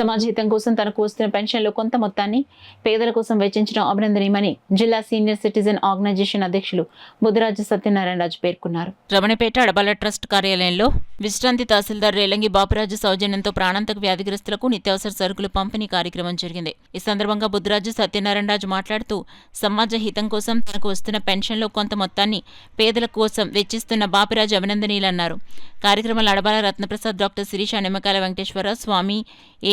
సమాజ హితం కోసం తనకు వస్తున్న పెన్షన్లో కొంత మొత్తాన్ని పేదల కోసం వెచ్చించడం అభినందనీయమని జిల్లా సీనియర్ సిటిజన్ ఆర్గనైజేషన్ అధ్యక్షులు బుద్ధరాజు సత్యనారాయణరాజు పేర్కొన్నారు. రమణపేట అడబాల ట్రస్ట్ కార్యాలయంలో విశ్రాంతి తహసీల్దార్ రేలంగి బాపురాజు సౌజన్యంతో ప్రాణాంతక వ్యాధిగ్రస్తులకు నిత్యావసర సరుకులు పంపిణీ కార్యక్రమం జరిగింది. ఈ సందర్భంగా బుద్ధరాజు సత్యనారాయణరాజు మాట్లాడుతూ సమాజ హితం కోసం తనకు వస్తున్న పెన్షన్లో కొంత మొత్తాన్ని పేదల కోసం వెచ్చిస్తున్న బాపురాజు అభినందనీయులన్నారు. కార్యక్రమంలో అడబాల రత్నప్రసాద్, డాక్టర్ శిరీష, నిమ్మకాయల వెంకటేశ్వరరావు, స్వామి,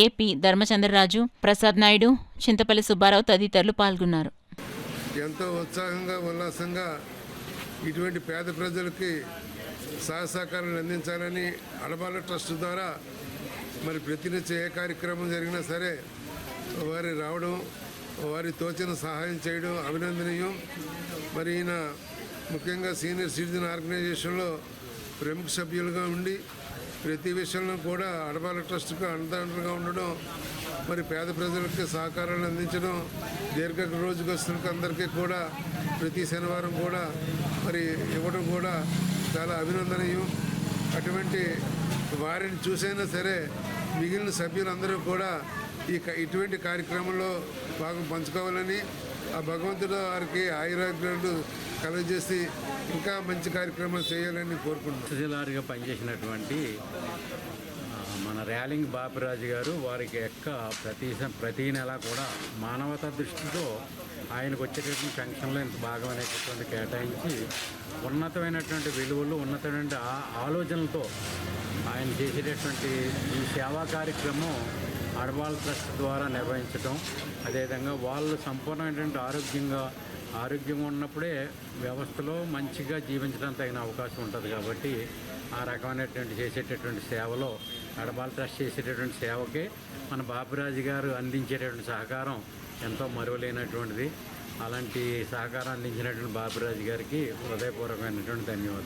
ఏపీ ధర్మచంద్రరాజు, ప్రసాద్ నాయుడు, చింతపల్లి సుబ్బారావు తదితరులు పాల్గొన్నారు. ఎంతో ఉత్సాహంగా ఉల్లాసంగా ఇటువంటి పేద ప్రజలకి సహకారాలు అందించాలని అడబాల ట్రస్ట్ ద్వారా మరి ప్రతినిత్యం ఏ కార్యక్రమం జరిగినా సరే వారి రావడం, వారి తోచిన సహాయం చేయడం అభినందనీయం. మరి ఈయన ముఖ్యంగా సీనియర్ సిటిజన్ ఆర్గనైజేషన్లో ప్రముఖ సభ్యులుగా ఉండి ప్రతి విషయంలో కూడా అడబాల ట్రస్ట్కు అండదండగా ఉండడం, మరి పేద ప్రజలకు సహకారాలు అందించడం, దీర్ఘ రోజుగస్తులకు అందరికీ కూడా ప్రతి శనివారం కూడా మరి ఇవ్వడం కూడా చాలా అభినందనీయం. అటువంటి వారిని చూసైనా సరే మిగిలిన సభ్యులందరూ కూడా ఇటువంటి కార్యక్రమంలో భాగం పంచుకోవాలని, ఆ భగవంతుడు వారికి ఆయురాగ్యాలు కలుగజేసి ఇంకా మంచి కార్యక్రమాలు చేయాలని కోరుకుంటున్నాను. తహసీల్దార్గా పనిచేసినటువంటి మన రేలంగి బాపురాజు గారు వారికి ప్రతి నెల కూడా మానవతా దృష్టితో ఆయనకు వచ్చేటటువంటి పెన్షన్లో ఇంత భాగం అనేటటువంటి కేటాయించి ఉన్నతమైనటువంటి విలువలు, ఉన్నతమైన ఆలోచనలతో ఆయన చేసేటటువంటి ఈ సేవా కార్యక్రమం అడబాల ట్రస్ట్ ద్వారా నిర్వహించడం, అదేవిధంగా వాళ్ళు సంపూర్ణమైనటువంటి ఆరోగ్యంగా ఉన్నప్పుడే వ్యవస్థలో మంచిగా జీవించడానికి తగిన అవకాశం ఉంటుంది. కాబట్టి ఆ రకమైనటువంటి చేసేటటువంటి సేవలో అడబాల ట్రస్ట్ చేసేటటువంటి సేవకే మన బాపురాజు గారు అందించేటటువంటి సహకారం ఎంతో మరువలేనటువంటిది. అలాంటి సహకారం అందించినటువంటి బాపురాజు గారికి హృదయపూర్వకమైనటువంటి ధన్యవాదాలు.